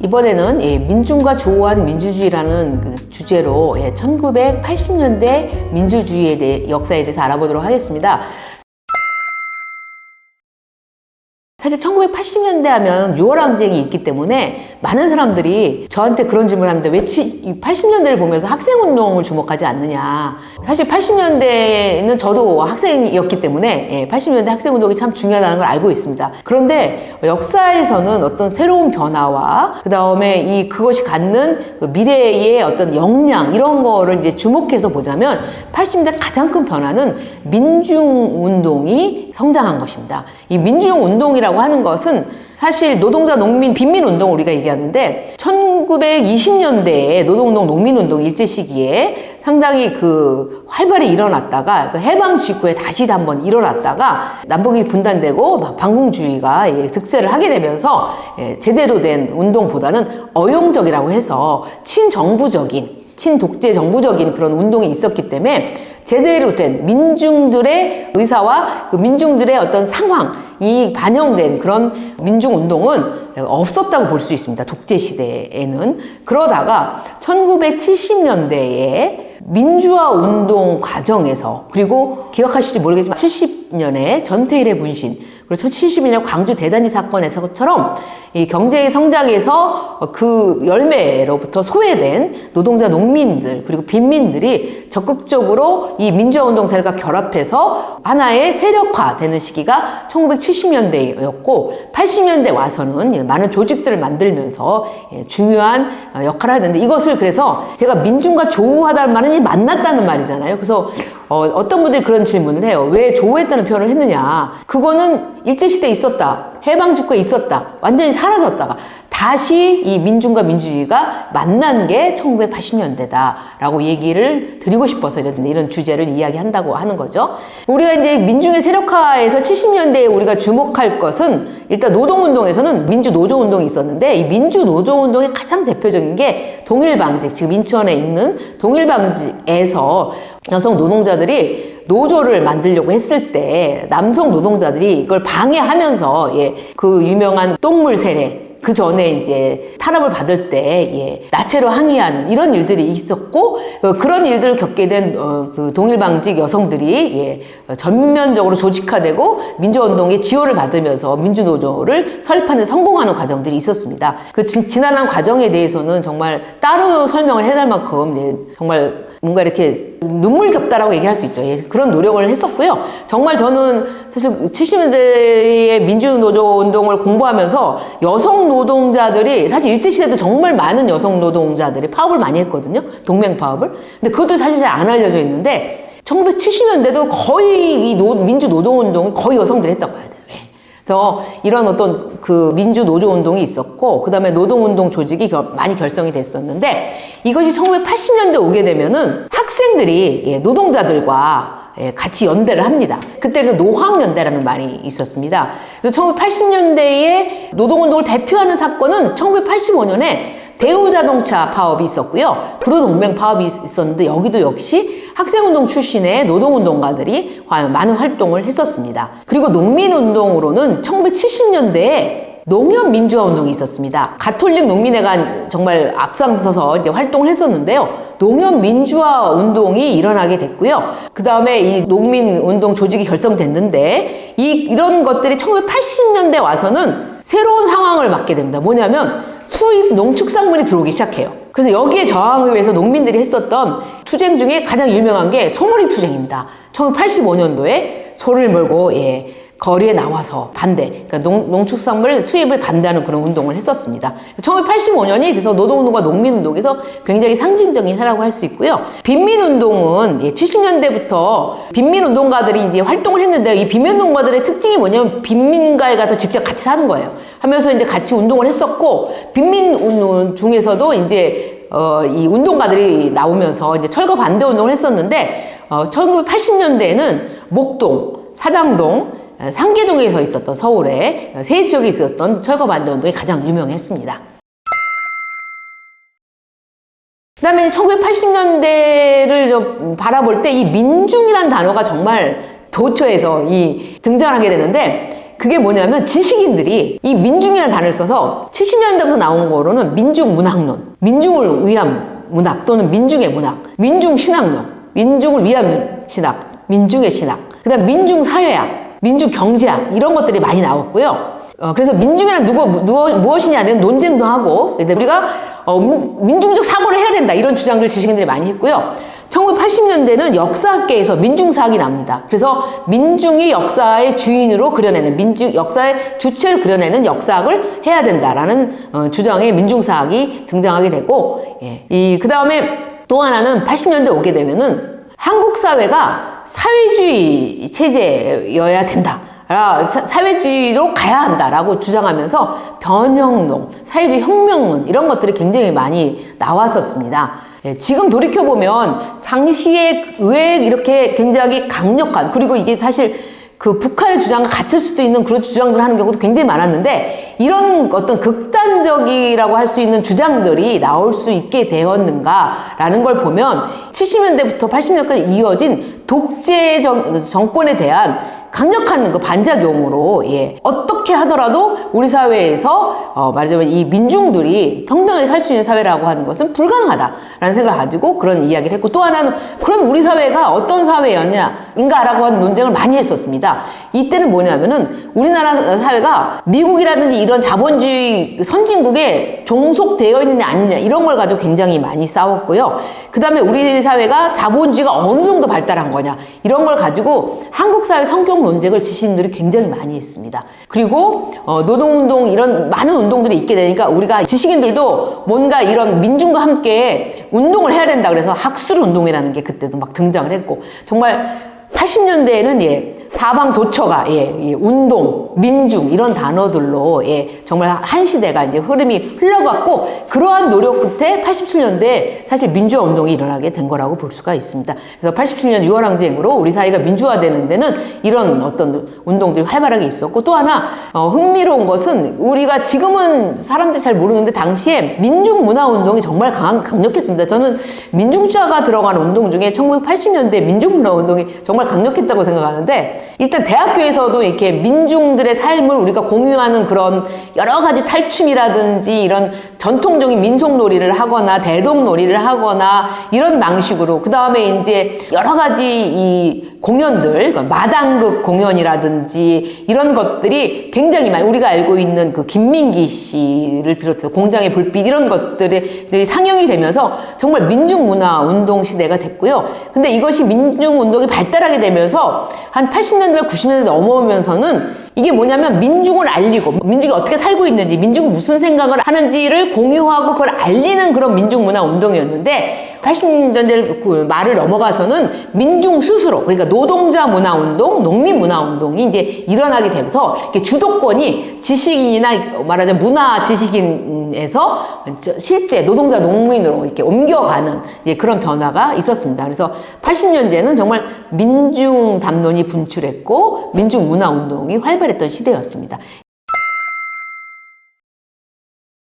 이번에는 민중과 조화한 민주주의라는 그 주제로 1980년대 민주주의에 대해 역사에 대해서 알아보도록 하겠습니다. 사실 1980년대 하면 6월 항쟁이 있기 때문에 많은 사람들이 저한테 그런 질문을 합니다. 왜 80년대를 보면서 학생운동을 주목하지 않느냐. 사실 80년대에는 저도 학생이었기 때문에 80년대 학생운동이 참 중요하다는 걸 알고 있습니다. 그런데 역사에서는 어떤 새로운 변화와 그 다음에 그것이 갖는 그 미래의 어떤 역량 이런 거를 이제 주목해서 보자면 80년대 가장 큰 변화는 민중운동이 성장한 것입니다. 이 민중운동이라고 하는 것은 사실 노동자, 농민, 빈민운동 우리가 얘기하는데 1920년대에 노동운동, 농민운동 일제 시기에 상당히 그 활발히 일어났다가 그 해방 직후에 다시 한번 일어났다가 남북이 분단되고 막 반공주의가 득세를 하게 되면서 제대로 된 운동보다는 어용적이라고 해서 친정부적인 친독재 정부적인 그런 운동이 있었기 때문에 제대로 된 민중들의 의사와 그 민중들의 어떤 상황이 반영된 그런 민중운동은 없었다고 볼 수 있습니다. 독재시대에는. 그러다가 1970년대에 민주화 운동 과정에서 그리고 기억하실지 모르겠지만 70년에 전태일의 분신 그리고 1971년 광주 대단지 사건에서처럼 이 경제의 성장에서 그 열매로부터 소외된 노동자, 농민들 그리고 빈민들이 적극적으로 이 민주화 운동 세력과 결합해서 하나의 세력화되는 시기가 1970년대였고 80년대 와서는 많은 조직들을 만들면서 중요한 역할을 하는데 이것을 그래서 제가 민중과 조우하다는 말은 만났다는 말이잖아요. 그래서 어떤 분들이 그런 질문을 해요. 왜 조우했다는 표현을 했느냐. 그거는 일제시대에 있었다. 해방 직후에 있었다. 완전히 사라졌다가 다시 이 민중과 민주주의가 만난 게 1980년대다라고 얘기를 드리고 싶어서 이런 주제를 이야기한다고 하는 거죠. 우리가 이제 민중의 세력화에서 70년대에 우리가 주목할 것은 일단 노동운동에서는 민주노조운동이 있었는데 이 민주노조운동의 가장 대표적인 게 동일방직, 지금 인천에 있는 동일방직에서 여성 노동자들이 노조를 만들려고 했을 때 남성 노동자들이 이걸 방해하면서 그 유명한 똥물 세례 그 전에 이제 탄압을 받을 때 나체로 항의하는 이런 일들이 있었고 그런 일들을 겪게 된 그 동일방직 여성들이 전면적으로 조직화되고 민주화운동에 지원을 받으면서 민주노조를 설립하는 데 성공하는 과정들이 있었습니다. 그 지난한 과정에 대해서는 정말 따로 설명을 해야 할 만큼 정말 뭔가 이렇게 눈물겹다라고 얘기할 수 있죠. 그런 노력을 했었고요. 정말 저는 사실 70년대의 민주노조 운동을 공부하면서 여성 노동자들이 사실 일제시대도 정말 많은 여성 노동자들이 파업을 많이 했거든요. 동맹파업을. 근데 그것도 사실 잘 안 알려져 있는데 1970년대도 거의 이 민주노동운동이 거의 여성들이 했다고 봐야 돼요. 그래서 이런 어떤 그 민주노조 운동이 있었고 그 다음에 노동운동 조직이 많이 결성이 됐었는데 이것이 1980년대 오게 되면은 학생들이 노동자들과 같이 연대를 합니다. 그때 그래서 노황연대라는 말이 있었습니다. 그래서 1980년대에 노동운동을 대표하는 사건은 1985년에 대우자동차 파업이 있었고요. 구로동맹 파업이 있었는데 여기도 역시 학생운동 출신의 노동운동가들이 많은 활동을 했었습니다. 그리고 농민운동으로는 1970년대에 농협민주화 운동이 있었습니다. 가톨릭 농민회가 정말 앞장서서 이제 활동을 했었는데요. 농협민주화 운동이 일어나게 됐고요. 그 다음에 이 농민운동 조직이 결성됐는데 이런 것들이 1980년대 와서는 새로운 상황을 맞게 됩니다. 뭐냐면 수입 농축산물이 들어오기 시작해요. 그래서 여기에 저항하기 위해서 농민들이 했었던 투쟁 중에 가장 유명한 게 소머리 투쟁입니다. 1985년도에 소를 몰고 거리에 나와서 반대, 그러니까 농축산물 수입을 반대하는 그런 운동을 했었습니다. 1985년이 그래서 노동운동과 농민운동에서 굉장히 상징적인 해라고 할 수 있고요. 빈민운동은 70년대부터 빈민운동가들이 이제 활동을 했는데 이 빈민운동가들의 특징이 뭐냐면 빈민가에 가서 직접 같이 사는 거예요. 하면서 이제 같이 운동을 했었고 빈민 중에서도 이제 이 운동가들이 나오면서 이제 철거 반대 운동을 했었는데 1980년대에는 목동, 사당동, 상계동에서 있었던 서울의 세 지역에 있었던 철거 반대 운동이 가장 유명했습니다. 그 다음에 1980년대를 바라볼 때 이 민중이라는 단어가 정말 도처에서 등장하게 되는데 그게 뭐냐면 지식인들이 이 민중이라는 단어를 써서 70년대부터 나온 거로는 민중문학론, 민중을 위한 문학 또는 민중의 문학, 민중신학론, 민중을 위한 신학, 민중의 신학, 그 다음 민중사회학, 민중경제학 이런 것들이 많이 나왔고요. 그래서 민중이란 무엇이냐는 논쟁도 하고 우리가 민중적 사고를 해야 된다 이런 주장들 지식인들이 많이 했고요. 1980년대는 역사학계에서 민중사학이 납니다. 그래서 민중이 역사의 주인으로 그려내는 역사의 주체를 그려내는 역사학을 해야 된다라는 주장의 민중사학이 등장하게 되고 그 다음에 또 하나는 80년대 오게 되면은 한국 사회가 사회주의 체제여야 된다. 사회주의로 가야 한다라고 주장하면서 변형론, 사회주의 혁명론 이런 것들이 굉장히 많이 나왔었습니다. 지금 돌이켜보면 당시에 왜 이렇게 굉장히 강력한 그리고 이게 사실 그 북한의 주장과 같을 수도 있는 그런 주장들을 하는 경우도 굉장히 많았는데 이런 어떤 극단적이라고 할 수 있는 주장들이 나올 수 있게 되었는가라는 걸 보면 70년대부터 80년대까지 이어진 독재 정권에 대한 강력한 그 반작용으로 어떻게 하더라도 우리 사회에서 말하자면 이 민중들이 평등하게 살 수 있는 사회라고 하는 것은 불가능하다라는 생각을 가지고 그런 이야기를 했고 또 하나는 그럼 우리 사회가 어떤 사회였냐인가라고 하는 논쟁을 많이 했었습니다. 이때는 뭐냐면은 우리나라 사회가 미국이라든지 이런 자본주의 선진국에 종속되어 있느냐 아니냐 이런 걸 가지고 굉장히 많이 싸웠고요. 그 다음에 우리 사회가 자본주의가 어느 정도 발달한 거냐 이런 걸 가지고 한국 사회 성격 논쟁을 지식인들이 굉장히 많이 했습니다. 그리고 노동운동 이런 많은 운동들이 있게 되니까 우리가 지식인들도 뭔가 이런 민중과 함께 운동을 해야 된다 그래서 학술운동이라는 게 그때도 막 등장을 했고 정말 80년대에는 사방도처가 운동, 민중 이런 단어들로 정말 한 시대가 이제 흐름이 흘러갔고 그러한 노력 끝에 87년대에 사실 민주화 운동이 일어나게 된 거라고 볼 수가 있습니다. 그래서 87년 6월 항쟁으로 우리 사회가 민주화되는 데는 이런 어떤 운동들이 활발하게 있었고 또 하나 흥미로운 것은 우리가 지금은 사람들이 잘 모르는데 당시에 민중문화운동이 정말 강력했습니다. 저는 민중자가 들어간 운동 중에 1980년대 민중문화운동이 정말 강력했다고 생각하는데 일단 대학교에서도 이렇게 민중들의 삶을 우리가 공유하는 그런 여러 가지 탈춤이라든지 이런 전통적인 민속놀이를 하거나 대동놀이를 하거나 이런 방식으로 그 다음에 이제 여러 가지 이 공연들 마당극 공연이라든지 이런 것들이 굉장히 많이 우리가 알고 있는 그 김민기 씨를 비롯해서 공장의 불빛 이런 것들이 상영이 되면서 정말 민중문화 운동 시대가 됐고요. 근데 이것이 민중운동이 발달하게 되면서 한 80년대 90년대 넘어오면서는 이게 뭐냐면 민중을 알리고 민중이 어떻게 살고 있는지 민중은 무슨 생각을 하는지를 공유하고 그걸 알리는 그런 민중문화 운동이었는데 80년대 말을 넘어가서는 민중 스스로 그러니까 노동자 문화 운동, 농민 문화 운동이 이제 일어나게 되면서 이렇게 주도권이 지식인이나 말하자면 문화 지식인에서 실제 노동자 농민으로 이렇게 옮겨가는 그런 변화가 있었습니다. 그래서 80년대는 정말 민중 담론이 분출했고 민중 문화 운동이 활발했던 시대였습니다.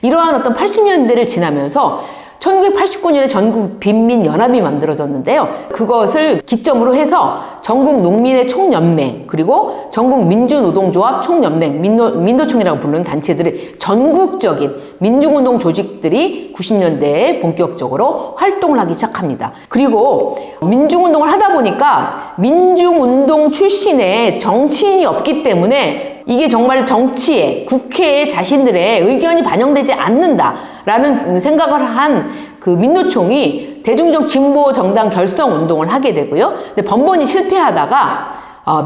이러한 어떤 80년대를 지나면서 1989년에 전국 빈민연합이 만들어졌는데요. 그것을 기점으로 해서 전국 농민의 총연맹 그리고 전국 민주노동조합 총연맹 민노총이라고 부르는 단체들이 전국적인 민중운동 조직들이 90년대에 본격적으로 활동을 하기 시작합니다. 그리고 민중운동을 하다 보니까 민중운동 출신의 정치인이 없기 때문에 이게 정말 정치에 국회에 자신들의 의견이 반영되지 않는다라는 생각을 한 그 민노총이 대중적 진보 정당 결성 운동을 하게 되고요. 근데 번번이 실패하다가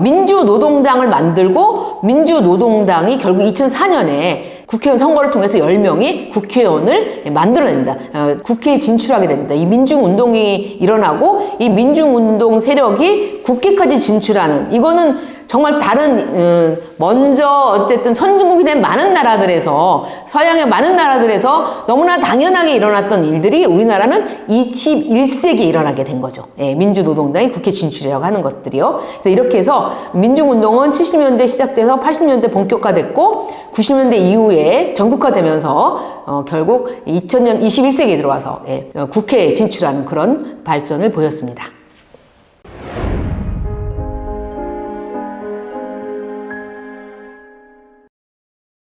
민주노동당을 만들고 민주노동당이 결국 2004년에 국회의원 선거를 통해서 10명이 국회의원을 만들어냅니다. 국회에 진출하게 됩니다. 이 민중운동이 일어나고 이 민중운동 세력이 국회까지 진출하는 이거는 정말 다른 먼저 어쨌든 선진국이 된 많은 나라들에서 서양의 많은 나라들에서 너무나 당연하게 일어났던 일들이 우리나라는 21세기에 일어나게 된 거죠. 민주노동당이 국회 진출이라고 하는 것들이요. 그래서 이렇게 해서 민중운동은 70년대 시작돼서 80년대 본격화됐고 90년대 이후에 전국화되면서 결국 2000년 21세기에 들어와서 국회에 진출하는 그런 발전을 보였습니다.